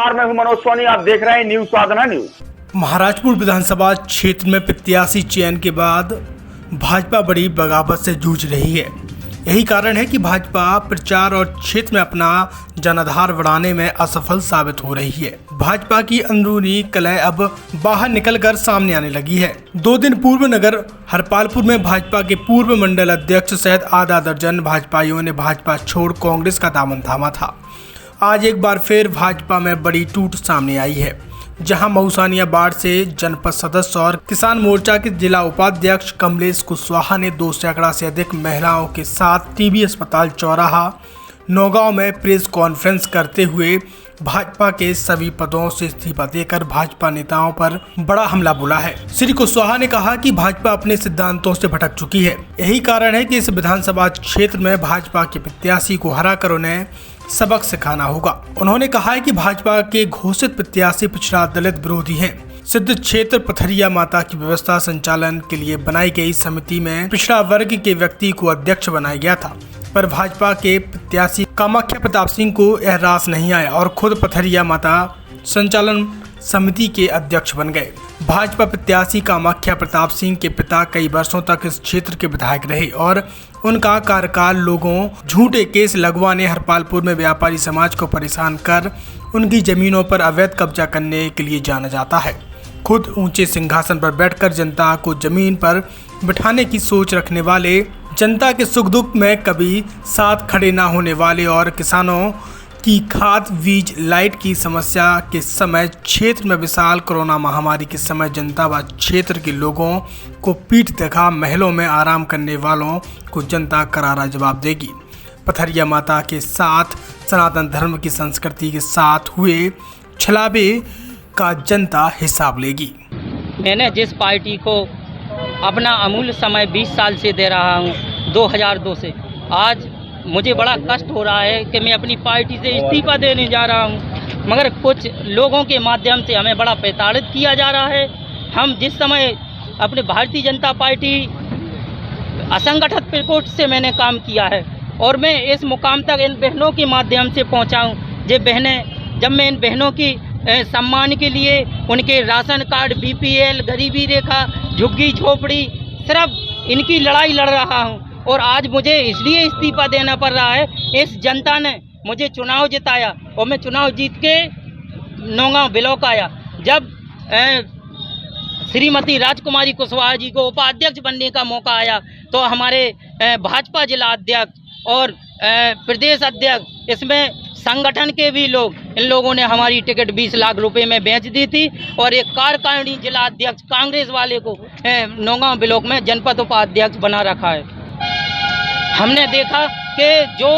नमस्कार, मैं हूं मनोज सोनी। आप देख रहे हैं न्यूज साधना न्यूज। महाराजपुर विधानसभा क्षेत्र में प्रत्याशी चयन के बाद भाजपा बड़ी बगावत से जूझ रही है। यही कारण है कि भाजपा प्रचार और क्षेत्र में अपना जनाधार बढ़ाने में असफल साबित हो रही है। भाजपा की अंदरूनी कलह अब बाहर निकलकर सामने आने लगी है। 2 दिन पूर्व नगर हरपालपुर में भाजपा के पूर्व मंडल अध्यक्ष सहित आधा दर्जन भाजपाइयों ने भाजपा छोड़ कांग्रेस का दामन थामा था। आज एक बार फिर भाजपा में बड़ी टूट सामने आई है, जहां मऊसानिया वार्ड से जनपद सदस्य और किसान मोर्चा के जिला उपाध्यक्ष कमलेश कुशवाहा ने 2 सैकड़ा से अधिक महिलाओं के साथ टीबी अस्पताल चौराहा नौगांव में प्रेस कॉन्फ्रेंस करते हुए भाजपा के सभी पदों से इस्तीफा देकर भाजपा नेताओं पर बड़ा हमला बोला है। श्री कुशवाहा ने कहा कि भाजपा अपने सिद्धांतों से भटक चुकी है। यही कारण है कि इस विधानसभा क्षेत्र में भाजपा के प्रत्याशी को हराकर उन्हें सबक सिखाना होगा। उन्होंने कहा है कि भाजपा के घोषित प्रत्याशी पिछड़ा दलित विरोधी हैं। सिद्ध क्षेत्र पथरिया माता की व्यवस्था संचालन के लिए बनाई गई समिति में पिछड़ा वर्ग के व्यक्ति को अध्यक्ष बनाया गया था, पर भाजपा के प्रत्याशी कामाख्या प्रताप सिंह को यह रास नहीं आया और खुद पथरिया माता संचालन समिति के अध्यक्ष बन गए। भाजपा प्रत्याशी कामाख्या प्रताप सिंह के पिता कई वर्षों तक इस क्षेत्र के विधायक रहे और उनका कार्यकाल लोगों झूठे केस लगवाने, हरपालपुर में व्यापारी समाज को परेशान कर उनकी जमीनों पर अवैध कब्जा करने के लिए जाना जाता है। खुद ऊंचे सिंहासन पर बैठकर जनता को जमीन पर बिठाने की सोच रखने वाले, जनता के सुख दुख में कभी साथ खड़े ना होने वाले और किसानों की खाद बीज लाइट की समस्या के समय, क्षेत्र में विशाल कोरोना महामारी के समय जनता व क्षेत्र के लोगों को पीठ दिखा महलों में आराम करने वालों को जनता करारा जवाब देगी। पथरिया माता के साथ सनातन धर्म की संस्कृति के साथ हुए छलावे का जनता हिसाब लेगी। मैंने जिस पार्टी को अपना अमूल्य समय 20 साल से दे रहा हूँ, 2002 से, आज मुझे बड़ा कष्ट हो रहा है कि मैं अपनी पार्टी से इस्तीफा देने जा रहा हूं, मगर कुछ लोगों के माध्यम से हमें बड़ा प्रताड़ित किया जा रहा है। हम जिस समय अपने भारतीय जनता पार्टी असंगठित प्रकोष्ठ से मैंने काम किया है और मैं इस मुकाम तक इन बहनों के माध्यम से पहुंचा हूं। जब मैं इन बहनों की सम्मान के लिए उनके राशन कार्ड, BPL, गरीबी रेखा, झुग्गी झोपड़ी, सिर्फ इनकी लड़ाई लड़ रहा हूं और आज मुझे इसलिए इस्तीफा देना पड़ रहा है। इस जनता ने मुझे चुनाव जिताया और मैं चुनाव जीत के नौगांव ब्लॉक आया। जब श्रीमती राजकुमारी कुशवाहा जी को उपाध्यक्ष बनने का मौका आया तो हमारे भाजपा जिला अध्यक्ष और प्रदेश अध्यक्ष, इसमें संगठन के भी लोग, इन लोगों ने हमारी टिकट 20 लाख रुपए में बेच दी थी और एक कार्यकारिणी जिला अध्यक्ष कांग्रेस वाले को नौगांव ब्लॉक में जनपद उपाध्यक्ष बना रखा है। हमने देखा कि जो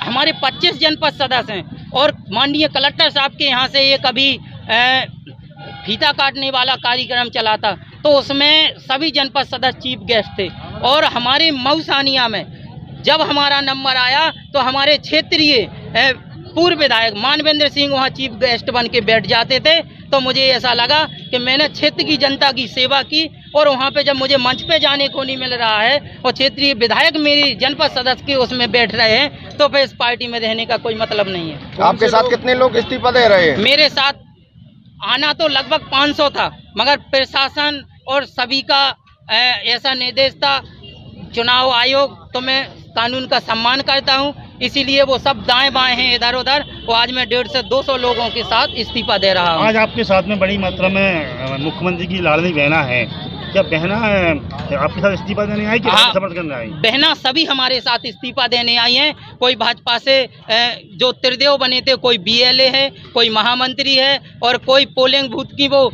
हमारे 25 जनपद सदस्य हैं और माननीय कलेक्टर साहब के यहाँ से एक अभी फीता काटने वाला कार्यक्रम चला था, तो उसमें सभी जनपद सदस्य चीफ गेस्ट थे और हमारे मऊसानिया में जब हमारा नंबर आया तो हमारे क्षेत्रीय पूर्व विधायक मानवेंद्र सिंह वहाँ चीफ गेस्ट बन के बैठ जाते थे। तो मुझे ऐसा लगा कि मैंने क्षेत्र की जनता की सेवा की और वहाँ पे जब मुझे मंच पे जाने को नहीं मिल रहा है और क्षेत्रीय विधायक मेरी जनपद सदस्य के उसमें बैठ रहे हैं, तो फिर इस पार्टी में रहने का कोई मतलब नहीं है। आपके साथ कितने लोग इस्तीफा दे रहे हैं? मेरे साथ आना तो लगभग 500 था, मगर प्रशासन और सभी का ऐसा निर्देश था, चुनाव आयोग, तो मैं कानून का सम्मान करता हूं, इसीलिए वो सब दाएं बाएं हैं इधर उधर। वो आज मैं 150 से 200 लोगों के साथ इस्तीफा दे रहा हूं। आज आपके साथ में बड़ी मात्रा में मुख्यमंत्री की लाडली बहना है, क्या बहना आपके साथ इस्तीफा देने आई कि समर्थन करने आई? बहना सभी हमारे साथ इस्तीफा देने आई हैं। कोई भाजपा से जो त्रिदेव बने थे, कोई BLA है, कोई महामंत्री है और कोई पोलिंग बूथ की वो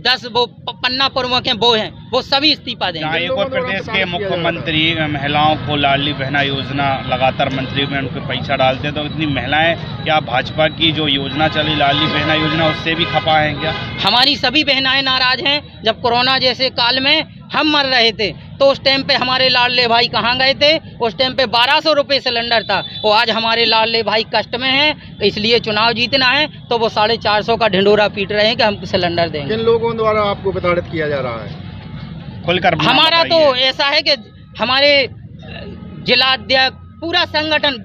10 वो पन्ना प्रमुख हैं, वो हैं, वो सभी इस्तीफा देंगे। एक और प्रदेश के मुख्यमंत्री महिलाओं को लाडली बहना योजना लगातार मंत्री में उनको पैसा डालते हैं, तो इतनी महिलाएं क्या भाजपा की जो योजना चली लाडली बहना योजना उससे भी खपा है क्या? हमारी सभी बहनाएं नाराज हैं। जब कोरोना जैसे काल में हम मर रहे थे तो उस टाइम पे हमारे लाडले भाई कहाँ गए थे? उस टाइम पे 1200 रुपये सिलेंडर था। वो आज हमारे लाडले भाई कष्ट में हैं, इसलिए चुनाव जीतना है तो वो 450 का ढिंडोरा पीट रहे हैं कि हम सिलेंडर देंगे। किन लोगों द्वारा आपको प्रताड़ित किया जा रहा है? खुलकर हमारा तो ऐसा है कि हमारे जिला अध्यक्ष, पूरा संगठन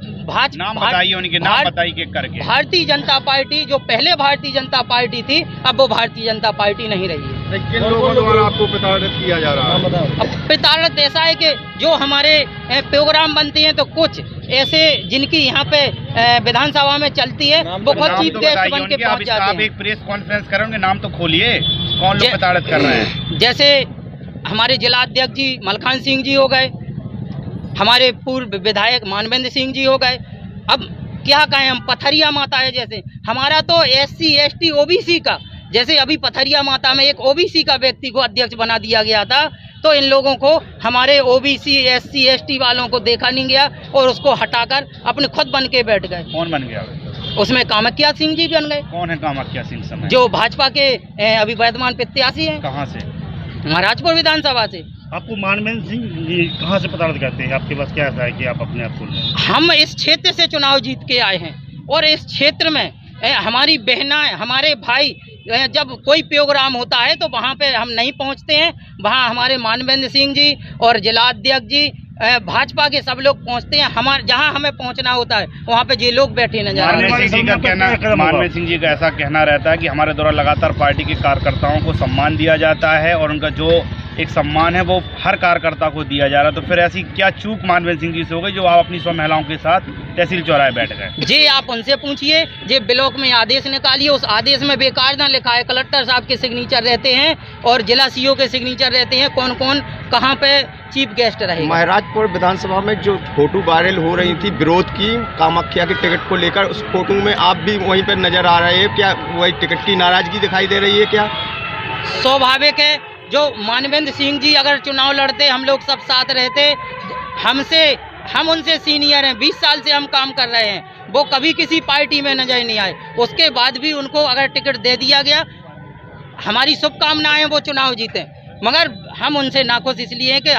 नाम बताइए उनके, नाम बताइए के करके। भारतीय जनता पार्टी, जो पहले भारतीय जनता पार्टी थी, अब वो भारतीय जनता पार्टी नहीं रही है। किन लोगों द्वारा आपको प्रताड़ित किया जा रहा है? अब प्रताड़ित ऐसा है कि जो हमारे प्रोग्राम बनते हैं तो कुछ ऐसे जिनकी यहाँ पे विधानसभा में चलती है वो खुद चीफ गेस्ट बन के पहुँच जाते हैं। आप एक प्रेस कॉन्फ्रेंस करेंगे, नाम तो खोलिए, कौन लोग प्रताड़ित कर रहे हैं? जैसे हमारे जिलाध्यक्ष जी मलखान सिंह जी हो गए, हमारे पूर्व विधायक मानवेंद्र सिंह जी हो गए। अब क्या कहें हम, पथरिया माता है जैसे, हमारा तो SC ST OBC का, जैसे अभी पथरिया माता में एक OBC का व्यक्ति को अध्यक्ष बना दिया गया था, तो इन लोगों को हमारे OBC SC ST वालों को देखा नहीं गया और उसको हटाकर अपने खुद बन के बैठ गए। कौन बन गया? उसमें कामाख्या सिंह जी बन गए। कौन है कामाख्या सिंह? समय जो भाजपा के अभी वर्तमान प्रत्याशी हैं। कहाँ से? महाराजपुर विधानसभा से। आपको मानवेंद्र सिंह जी कहाँ से प्रताड़ित करते हैं? आपके पास क्या ऐसा है कि आप अपने आप को? हम इस क्षेत्र से चुनाव जीत के आए हैं और इस क्षेत्र में हमारी बहनाएं, हमारे भाई, जब कोई प्रोग्राम होता है तो वहाँ पे हम नहीं पहुँचते हैं। वहाँ हमारे मानवेंद्र सिंह जी और जिलाध्यक्ष जी, भाजपा के सब लोग पहुँचते हैं। हमारे जहाँ हमें पहुँचना होता है वहाँ पे ये लोग बैठे नजर आते हैं। मानवेंद्र सिंह जी का ऐसा कहना रहता है कि हमारे द्वारा लगातार पार्टी के कार्यकर्ताओं को सम्मान दिया जाता है और उनका जो एक सम्मान है वो हर कार्यकर्ता को दिया जा रहा है। तो फिर ऐसी क्या चूक मानवेंद्र सिंह जी से हो गई जो आप अपनी 100 महिलाओं के साथ तहसील चौराहे बैठ गए? जी आप उनसे पूछिए, जे ब्लॉक में आदेश निकालिए, उस आदेश में बेकार ना लिखा है, कलेक्टर साहब के सिग्नेचर रहते हैं और जिला CO के सिग्नेचर रहते हैं, कौन कौन कहाँ पे चीफ गेस्ट रहे। महाराजपुर विधानसभा में जो फोटो वायरल हो रही थी विरोध की कामाख्या के टिकट को लेकर, उस फोटो में आप भी वहीं पर नजर आ रहे हैं, क्या वही टिकट की नाराजगी दिखाई दे रही है? क्या स्वाभाविक है, जो मानवेंद्र सिंह जी अगर चुनाव लड़ते, हम लोग सब साथ रहते, हम उनसे सीनियर हैं, 20 साल से हम काम कर रहे हैं, वो कभी किसी पार्टी में नजर नहीं आए। उसके बाद भी उनको अगर टिकट दे दिया गया, हमारी शुभकामनाएं वो चुनाव जीते, मगर हम उनसे नाखुश इसलिए हैं कि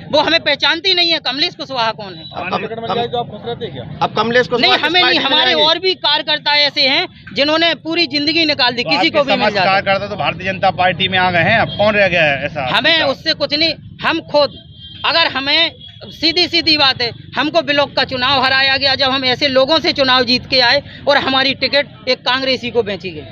वो हमें पहचानती नहीं है। कमलेश कुशवाहा कौन है? अब कमलेश कुशवाहा नहीं, हमें नहीं, हमारे और भी कार्यकर्ता ऐसे हैं जिन्होंने पूरी जिंदगी निकाल दी, किसी को भी मिल जाता। कार्यकर्ता तो भारतीय जनता पार्टी में आ गए हैं, अब कौन रह गया है ऐसा? हमें उससे कुछ नहीं, हम खुद, अगर हमें सीधी बात है, हमको ब्लॉक का चुनाव हराया गया जब हम ऐसे लोगों से चुनाव जीत के आए और हमारी टिकट एक कांग्रेसी को बेची गई।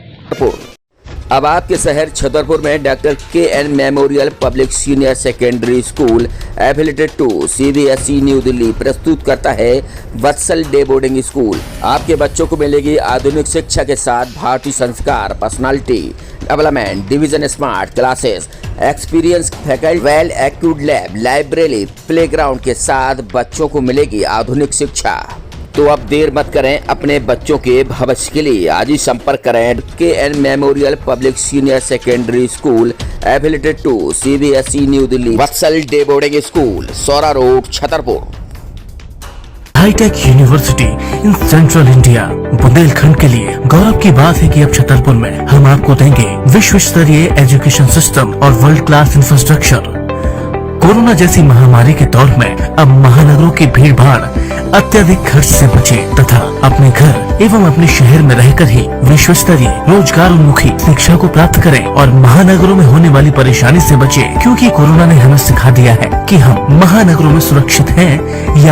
अब आपके शहर छतरपुर में doctor KN memorial public senior secondary school affiliated to CBSE New Delhi प्रस्तुत करता है वत्सल डे बोर्डिंग स्कूल। आपके बच्चों को मिलेगी आधुनिक शिक्षा के साथ भारतीय संस्कार, personality development, division smart classes, experience faculty, well accrued lab, library, playground के साथ बच्चों को मिलेगी आधुनिक शिक्षा। तो अब देर मत करें, अपने बच्चों के भविष्य के लिए आज ही संपर्क करें KN memorial public senior secondary school affiliated to CBSE New Delhi, Vatsal day boarding school, Saura road, Chhatarpur. Hi tech university in central India Bundelkhand के लिए गौरव की बात है कि अब छतरपुर में हम आपको देंगे विश्व स्तरीय एजुकेशन सिस्टम और वर्ल्ड क्लास इंफ्रास्ट्रक्चर। कोरोना जैसी महामारी के दौर में अब महानगरों की भीड़ भाड़ अत्यधिक खर्च से बचे तथा अपने घर एवं अपने शहर में रहकर ही विश्व स्तरीय रोजगार उन्मुखी शिक्षा को प्राप्त करें और महानगरों में होने वाली परेशानी से बचे, क्योंकि कोरोना ने हमें सिखा दिया है कि हम महानगरों में सुरक्षित हैं या